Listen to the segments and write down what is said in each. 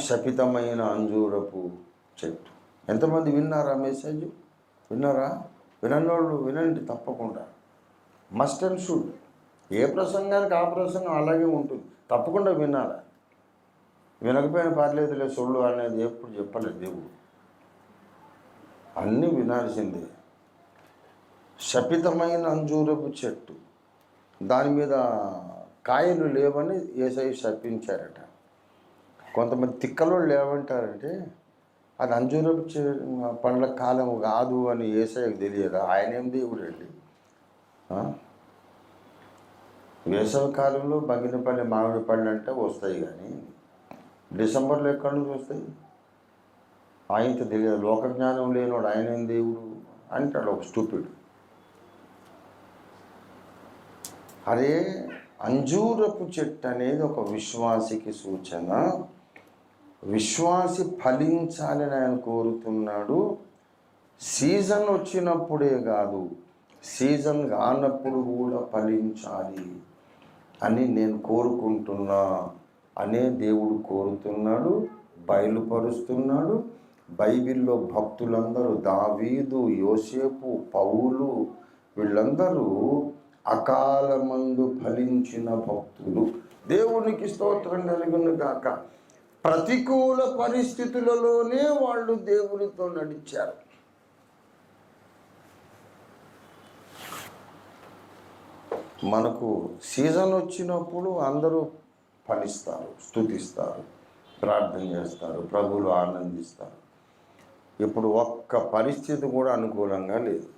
శపితమైన అంజూరపు చెట్టు. ఎంతమంది విన్నారా మెసేజ్? విన్నారా? వినోళ్ళు వినండి తప్పకుండా. Must and should. ఏ ప్రసంగానికి ఆ ప్రసంగం అలాగే ఉంటుంది, తప్పకుండా వినాలి. వినకపోయిన పర్లేదులే సొళ్ళు అనేది ఎప్పుడు చెప్పలేదు దేవుడు. అన్నీ వినాల్సిందే. శపితమైన అంజూరపు చెట్టు, దాని మీద కాయలు లేవని యేసయ్య శపించారట. కొంతమంది తిక్కలోళ్ళు ఏమంటారంటే అది అంజూరపు పండ్ల కాలం కాదు అని యేసయ్యకు తెలియదా? ఆయన ఏం దేవుడు అండి? వేసవి కాలంలో బంగినపల్లి మామిడి పళ్ళు అంటే వస్తాయి, కానీ డిసెంబర్లో ఎక్కడి నుంచి వస్తాయి? ఆయనకి తెలియదు. లోకజ్ఞానం లేనివాడు ఆయన ఏం దేవుడు అంటాడు ఒక స్టూపిడ్. అరే, అంజూరపు చెట్టు అనేది ఒక విశ్వాసికి సూచన. విశ్వాసి ఫలించాలని ఆయన కోరుతున్నాడు. సీజన్ వచ్చినప్పుడే కాదు, సీజన్ కానప్పుడు కూడా ఫలించాలి అని నేను కోరుకుంటున్నా అనే దేవుడు కోరుతున్నాడు, బయలుపరుస్తున్నాడు. బైబిల్లో భక్తులందరూ దావీదు, యోసేపు, పౌలు వీళ్ళందరూ అకాలమందు ఫలించిన భక్తులు. దేవునికి స్తోత్రం కలుగును గాక. ప్రతికూల పరిస్థితులలోనే వాళ్ళు దేవునితో నడిచారు. మనకు సీజన్ వచ్చినప్పుడు అందరూ ఫలిస్తారు, స్తుతిస్తారు, ప్రార్థన చేస్తారు, ప్రభువులు ఆనందిస్తారు. ఇప్పుడు ఒక్క పరిస్థితి కూడా అనుకూలంగా లేదు.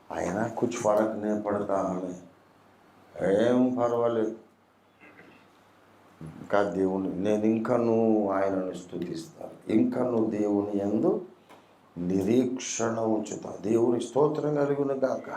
అయినా కుछ ఫరక్ నే పడతా హమే, ఏం పర్వాలేదు. ఇంకా దేవుని నేను ఇంకను ఆయనను స్తుతిస్తాను, ఇంకను దేవుని యందు నిరీక్షణ ఉంచుతా. దేవుని స్తోత్రం కలుగును గాక.